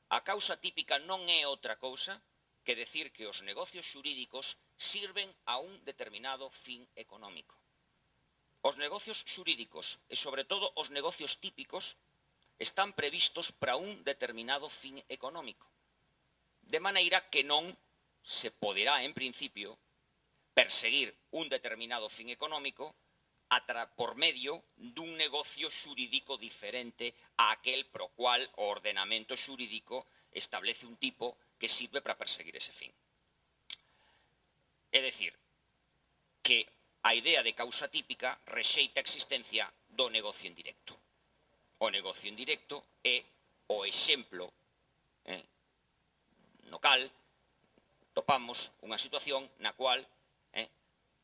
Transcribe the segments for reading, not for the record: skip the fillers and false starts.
A causa típica non é outra cousa que decir que os negocios xurídicos sirven a un determinado fin económico. Os negocios xurídicos e, sobre todo, os negocios típicos están previstos para un determinado fin económico. De maneira que non se poderá, en principio, perseguir un determinado fin económico por medio dun negocio xurídico diferente a aquel pro cual o ordenamento xurídico establece un tipo que sirve para perseguir ese fin. É dicir, que a idea de causa típica rexeita a existencia do negocio indirecto. O negocio indirecto é o exemplo no cal topamos unha situación na cual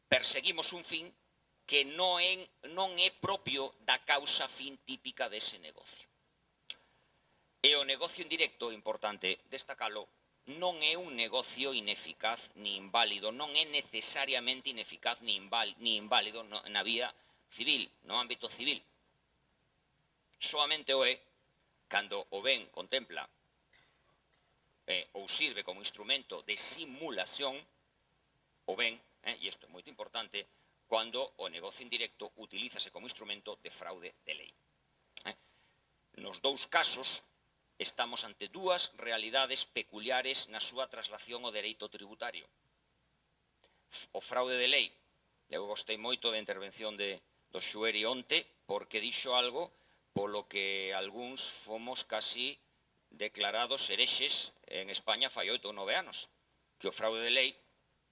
perseguimos un fin que non é propio da causa fin típica dese negocio. E o negocio indirecto, importante destacalo, non é un negocio ineficaz ni inválido, non é necesariamente ineficaz ni inválido na vía civil, no ámbito civil. Soamente o é cando o ben contempla ou sirve como instrumento de simulación, o ben, e isto é moito importante, cando o negocio indirecto utilízase como instrumento de fraude de lei. Nos dous casos, estamos ante dúas realidades peculiares na súa traslación ao dereito tributario. O fraude de lei, eu gostei moito da intervención do Xueri onte, porque dixo algo polo que algúns fomos casi declarados herexes en España fai 8 ou 9 anos, que o fraude de lei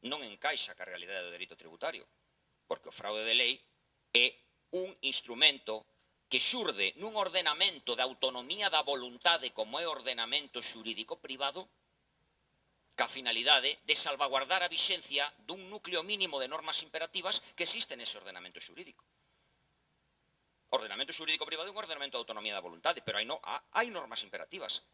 non encaixa ca realidade do dereito tributario, porque o fraude de lei é un instrumento que xurde nun ordenamento de autonomía da voluntade como é o ordenamento xurídico privado, ca finalidade de salvaguardar a vixencia dun núcleo mínimo de normas imperativas que existe nese ordenamento xurídico. O ordenamento xurídico privado é un ordenamento de autonomía da voluntade, pero hai normas imperativas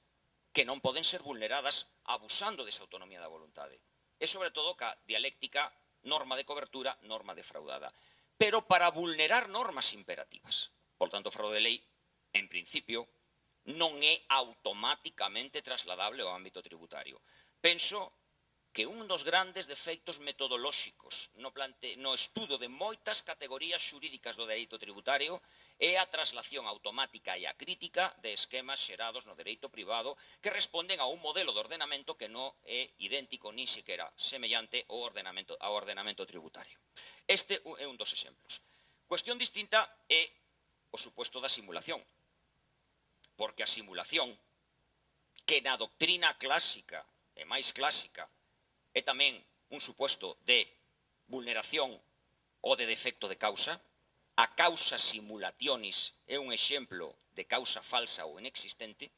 que non poden ser vulneradas abusando desa autonomía da voluntade. E, sobre todo, ca dialéctica, norma de cobertura, norma defraudada. Pero para vulnerar normas imperativas. Por tanto, o fraude de lei, en principio, non é automáticamente trasladable ao ámbito tributario. Penso que un dos grandes defectos metodolóxicos no estudo de moitas categorías xurídicas do dereito tributario é a traslación automática e acrítica de esquemas xerados no dereito privado que responden a un modelo de ordenamento que non é idéntico nin sequera semellante ao ordenamento tributario. Este é un dos exemplos. Cuestión distinta é o suposto da simulación, porque a simulación, que na doctrina clásica e máis clásica é tamén un suposto de vulneración ou de defecto de causa, a causa simulationis é un exemplo de causa falsa ou inexistente,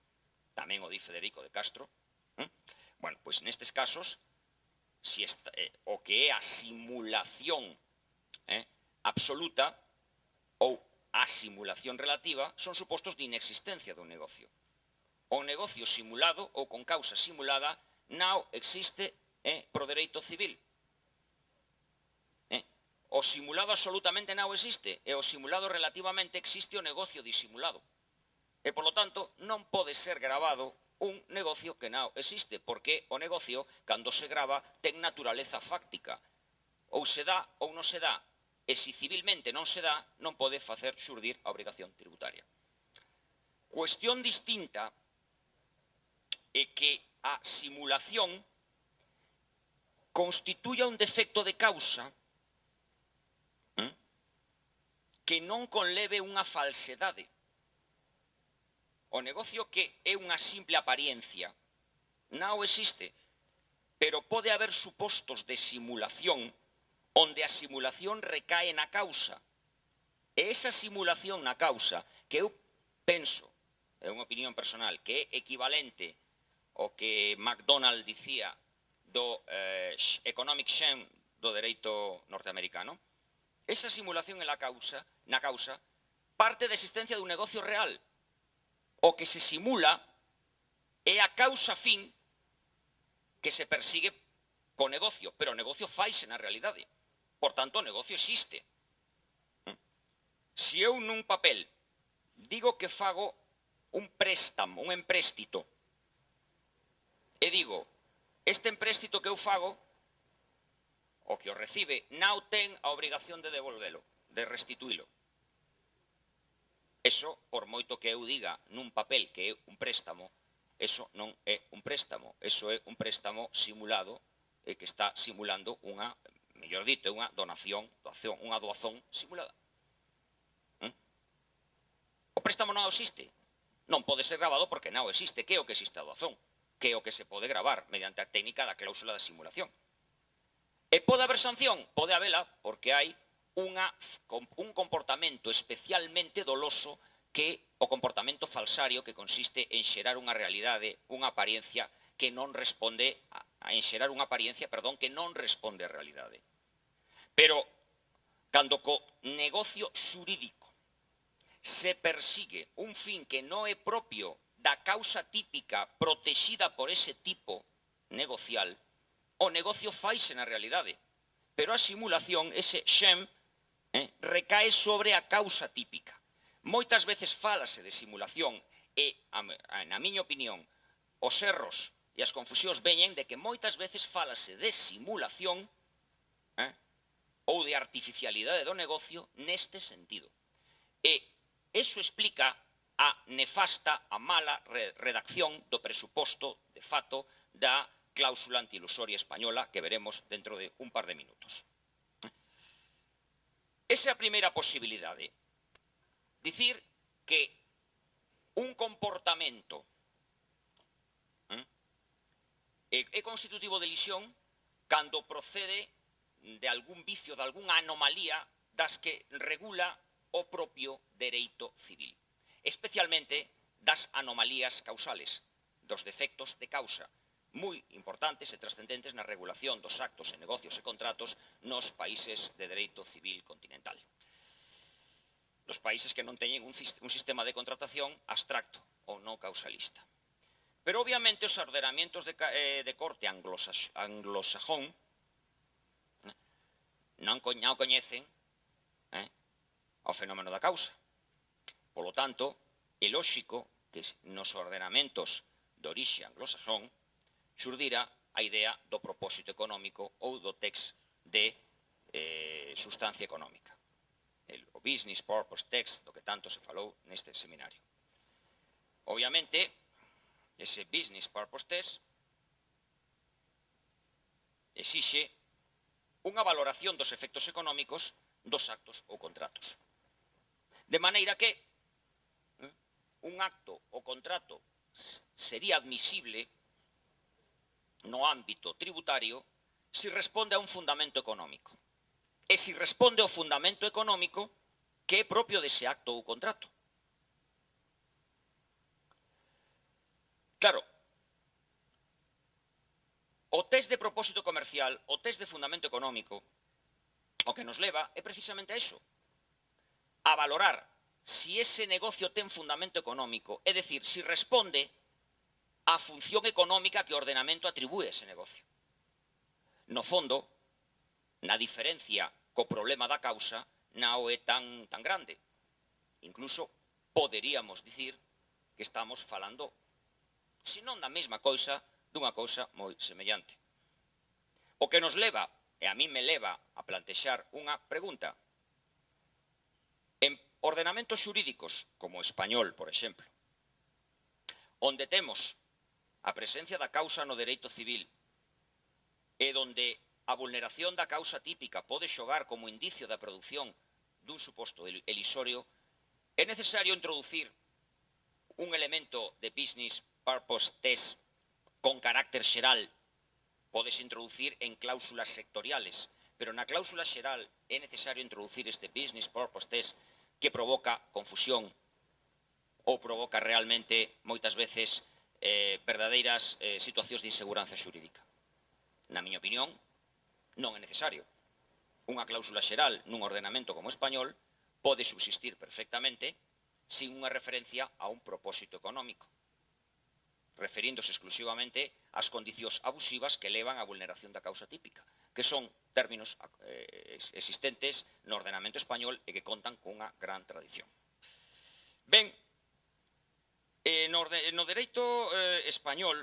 tamén o di Federico de Castro. Bueno, pois nestes casos, o que é a simulación absoluta ou a simulación relativa son supostos de inexistencia dun negocio. O negocio simulado ou con causa simulada non existe pro dereito civil. O simulado absolutamente non existe e o simulado relativamente existe o negocio disimulado. E, polo tanto, non pode ser gravado un negocio que non existe, porque o negocio, cando se grava, ten naturaleza fáctica. Ou se dá ou non se dá. E se civilmente non se dá, non pode facer xurdir a obrigación tributaria. Cuestión distinta é que a simulación constituya un defecto de causa que non conleve unha falsedade. O negocio que é unha simple apariencia non existe, pero pode haber supostos de simulación onde a simulación recae na causa. E esa simulación na causa, que eu penso, é unha opinión personal, que é equivalente ao que McDonald dicía do economic sham do dereito norteamericano, esa simulación na causa parte da existencia dun negocio real. O que se simula é a causa fin que se persigue co negocio, pero o negocio faise na realidade. Por tanto, o negocio existe. Se eu nun papel digo que fago un préstamo, un empréstito, e digo, este empréstito que eu fago, o que o recibe, non ten a obrigación de devolvelo, de restituílo. Eso, por moito que eu diga nun papel que é un préstamo, eso non é un préstamo, eso é un préstamo simulado que está simulando unha, mellor dito, unha donación, unha doazón simulada. O préstamo non existe, non pode ser gravado porque non existe. Que é o que existe a doazón? Que é o que se pode gravar mediante a técnica da cláusula de simulación. E pode haber sanción? Pode habela porque hai un comportamento especialmente doloso que o comportamento falsario que consiste en xerar unha realidade, unha apariencia que non responde, en xerar unha apariencia, perdón, que non responde á realidade. Pero, cando co negocio xurídico se persigue un fin que non é propio da causa típica protexida por ese tipo negocial, o negocio faise na realidade. Pero a simulación, ese sham, recae sobre a causa típica. Moitas veces fálase de simulación e, na miña opinión, os erros e as confusións veñen de que moitas veces fálase de simulación ou de artificialidade do negocio neste sentido. E iso explica a nefasta, a mala redacción do presuposto de fato da cláusula antiilusoria española que veremos dentro de un par de minutos. Esa é a primeira posibilidade. Dicir que un comportamento é constitutivo de lesión cando procede de algún vicio, de algunha anomalía das que regula o propio dereito civil. Especialmente das anomalías causales, dos defectos de causa, moi importantes e trascendentes na regulación dos actos e negocios e contratos nos países de dereito civil continental. Nos países que non teñen un sistema de contratación abstracto ou non causalista. Pero, obviamente, os ordenamentos de corte anglosajón non coñecen o fenómeno da causa. Polo tanto, é lóxico que nos ordenamentos de orixe anglosajón xurdira a idea do propósito económico ou do text de sustancia económica. O business purpose text, do que tanto se falou neste seminario. Obviamente, ese business purpose text exixe unha valoración dos efectos económicos dos actos ou contratos. De maneira que un acto ou contrato sería admisible no ámbito tributario se responde a un fundamento económico. E se responde ao fundamento económico que é propio dese acto ou contrato. Claro, o test de propósito comercial, o test de fundamento económico, o que nos leva é precisamente a iso, a valorar se ese negocio ten fundamento económico, é dicir, se responde á función económica que o ordenamento atribúe a ese negocio. No fondo, na diferencia co problema da causa, non é tan grande. Incluso poderíamos dicir que estamos falando, se non da mesma coisa, dunha cousa moi semellante. O que nos leva, e a mí me leva a plantexar unha pregunta. En ordenamentos xurídicos, como o español, por exemplo, onde temos a presencia da causa no dereito civil e onde a vulneración da causa típica pode xogar como indicio da produción dun suposto elisorio, é necesario introducir un elemento de business purpose test con carácter xeral. Podes introducir en cláusulas sectoriales, pero na cláusula xeral é necesario introducir este business purpose test que provoca confusión ou provoca realmente, moitas veces, verdadeiras situacións de inseguranza xurídica. Na miña opinión, non é necesario. Unha cláusula xeral nun ordenamento como o español pode subsistir perfectamente sin unha referencia a un propósito económico, referíndose exclusivamente ás condicións abusivas que levan á vulneración da causa típica, que son términos existentes no ordenamento español e que contan cunha gran tradición. Ben, no dereito español